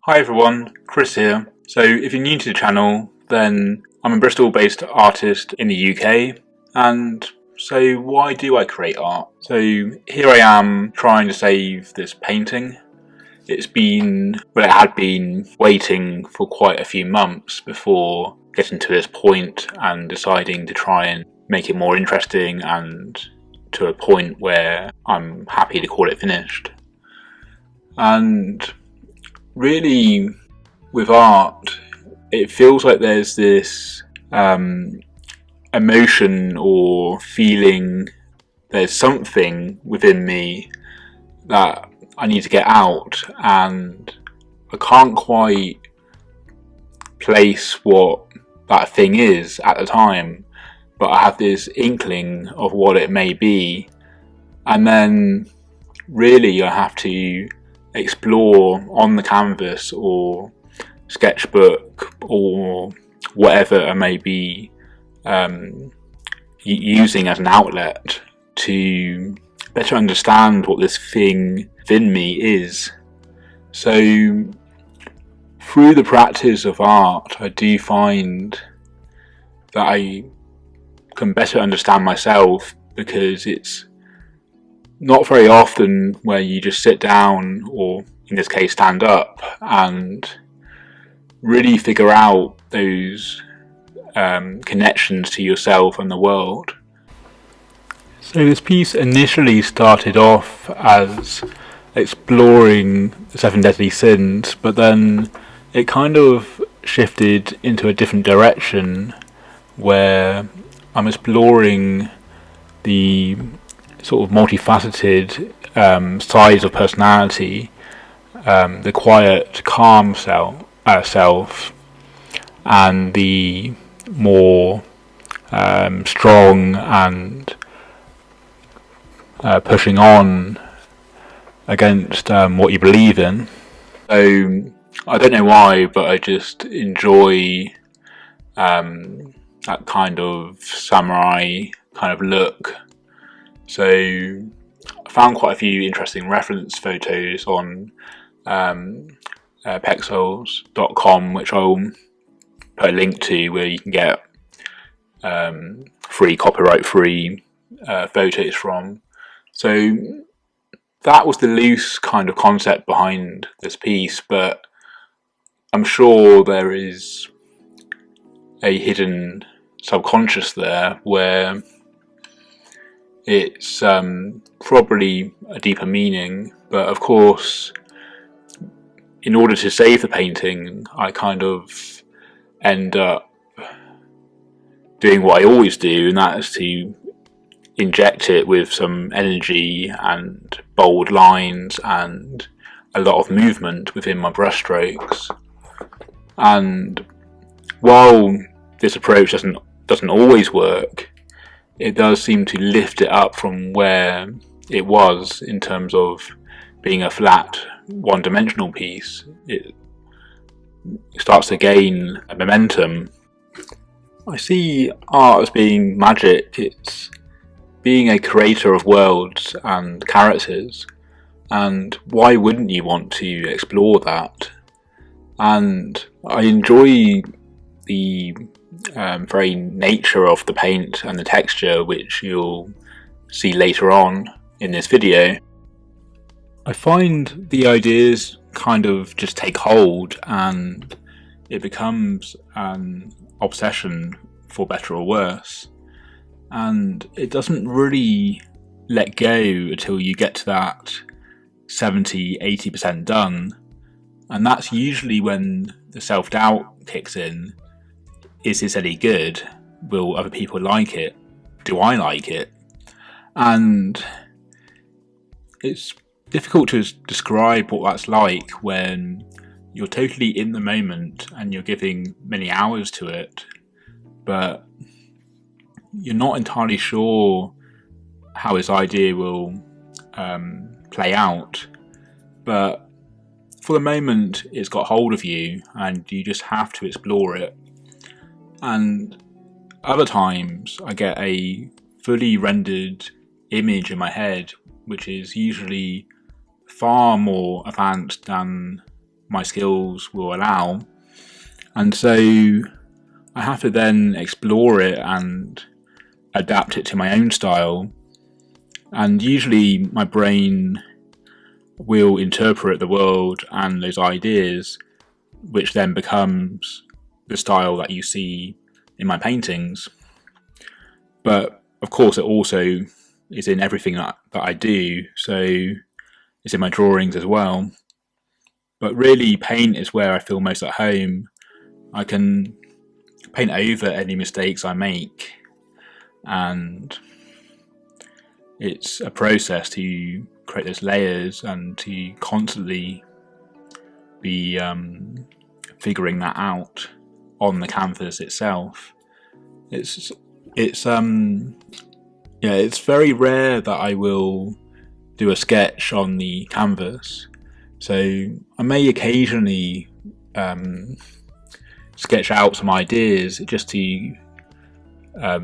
Hi everyone, Chris here. So if you're new to the channel, then I'm a Bristol based artist in the UK, and so why do I create art? So here I am trying to save this painting. It had been waiting for quite a few months before getting to this point and deciding to try and make it more interesting and to a point where I'm happy to call it finished. And really, with art, it feels like there's this emotion or feeling, there's something within me that I need to get out, and I can't quite place what that thing is at the time, but I have this inkling of what it may be, and then really I have to explore on the canvas or sketchbook or whatever I may be using as an outlet to better understand what this thing within me is. So through the practice of art, I do find that I can better understand myself, because it's not very often where you just sit down, or in this case stand up, and really figure out those connections to yourself and the world. So this piece initially started off as exploring the 7 deadly sins, but then it kind of shifted into a different direction where I'm exploring the sort of multifaceted sides of personality, the quiet, calm self, and the more strong and pushing on against what you believe in. So I don't know why, but I just enjoy that kind of samurai kind of look. So I found quite a few interesting reference photos on pexels.com, which I'll put a link to, where you can get free, copyright-free photos from. So that was the loose kind of concept behind this piece, but I'm sure there is a hidden subconscious there where it's probably a deeper meaning. But of course, in order to save the painting, I kind of end up doing what I always do, and that is to inject it with some energy and bold lines and a lot of movement within my brushstrokes. And while this approach doesn't always work, it does seem to lift it up from where it was in terms of being a flat, one-dimensional piece. It starts to gain a momentum. I see art as being magic. It's being a creator of worlds and characters, and why wouldn't you want to explore that? And I enjoy the very nature of the paint and the texture, which you'll see later on in this video. I find the ideas kind of just take hold, and it becomes an obsession, for better or worse, and it doesn't really let go until you get to that 70-80% done, and that's usually when the self-doubt kicks in. Is this any good? Will other people like it? Do I like it? And it's difficult to describe what that's like when you're totally in the moment and you're giving many hours to it, but you're not entirely sure how this idea will play out. But for the moment, it's got hold of you, and you just have to explore it. And other times, I get a fully rendered image in my head, which is usually far more advanced than my skills will allow. And so I have to then explore it and adapt it to my own style. And usually my brain will interpret the world and those ideas, which then becomes the style that you see in my paintings. But of course it also is in everything that I do, so it's in my drawings as well. But really, paint is where I feel most at home. I can paint over any mistakes I make, and it's a process to create those layers and to constantly be figuring that out on the canvas itself. It's very rare that I will do a sketch on the canvas, so I may occasionally sketch out some ideas just to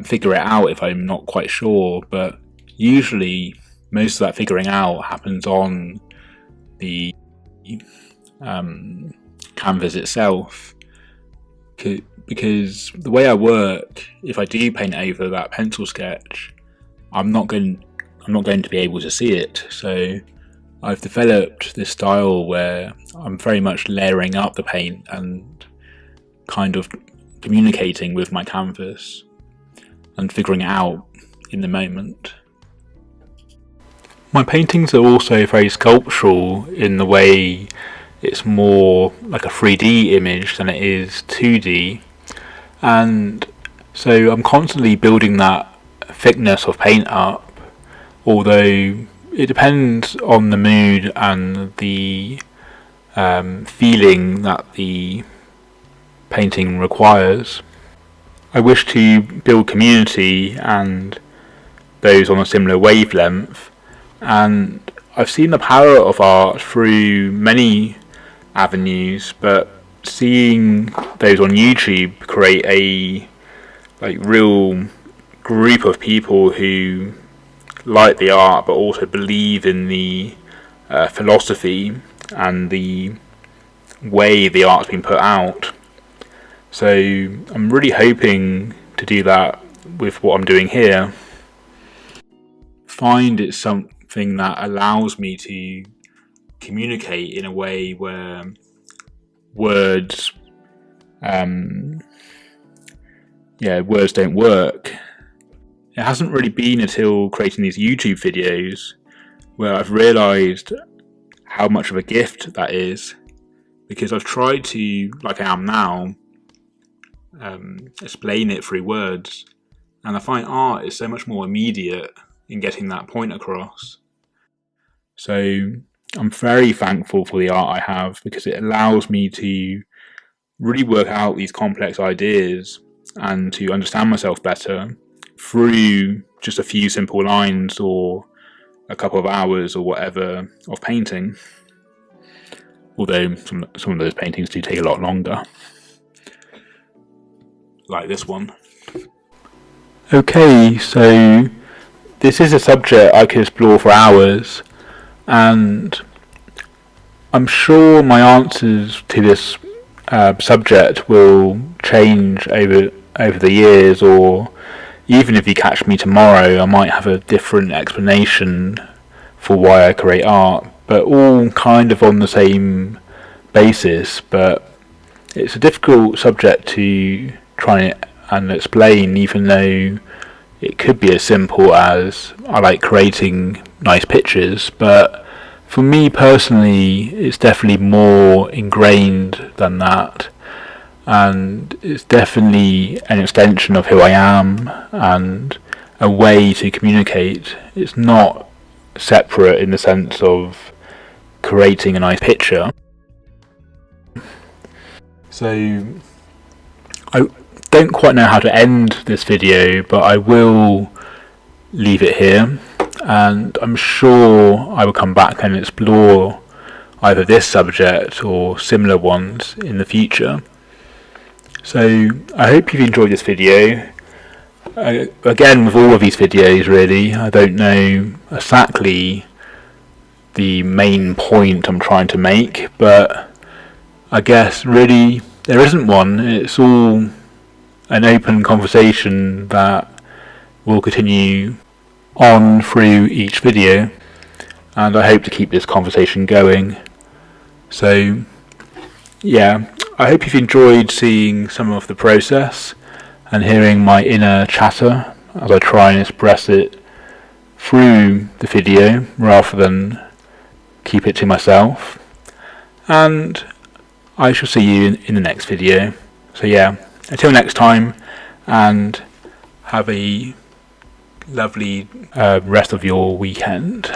figure it out if I'm not quite sure, but usually most of that figuring out happens on the canvas itself, because the way I work, if I do paint over that pencil sketch, I'm not going to be able to see it. So I've developed this style where I'm very much layering up the paint and kind of communicating with my canvas and figuring it out in the moment. My paintings are also very sculptural in the way it's more like a 3D image than it is 2D, and so I'm constantly building that thickness of paint up, although it depends on the mood and the feeling that the painting requires. I wish to build community and those on a similar wavelength, and I've seen the power of art through many avenues, but seeing those on YouTube create a real group of people who like the art but also believe in the philosophy and the way the art's been put out. So I'm really hoping to do that with what I'm doing here. Find it's something that allows me to communicate in a way where words don't work. It hasn't really been until creating these YouTube videos where I've realised how much of a gift that is, because I've tried to, like I am now, explain it through words, and I find art is so much more immediate in getting that point across. So I'm very thankful for the art I have, because it allows me to really work out these complex ideas and to understand myself better through just a few simple lines or a couple of hours or whatever of painting, although some of those paintings do take a lot longer, like this one. Okay, so this is a subject I could explore for hours, and I'm sure my answers to this subject will change over the years, or even if you catch me tomorrow, I might have a different explanation for why I create art, but all kind of on the same basis. But it's a difficult subject to try and explain, even though it could be as simple as I like creating nice pictures, but for me personally it's definitely more ingrained than that, and it's definitely an extension of who I am and a way to communicate. It's not separate in the sense of creating a nice picture. So I don't quite know how to end this video, but I will leave it here, and I'm sure I will come back and explore either this subject or similar ones in the future. So I hope you've enjoyed this video. Again, with all of these videos really, I don't know exactly the main point I'm trying to make, but I guess really there isn't one. It's all an open conversation that will continue on through each video, and I hope to keep this conversation going. So yeah, I hope you've enjoyed seeing some of the process and hearing my inner chatter as I try and express it through the video rather than keep it to myself. And I shall see you in the next video. So yeah, until next time, and have a lovely rest of your weekend.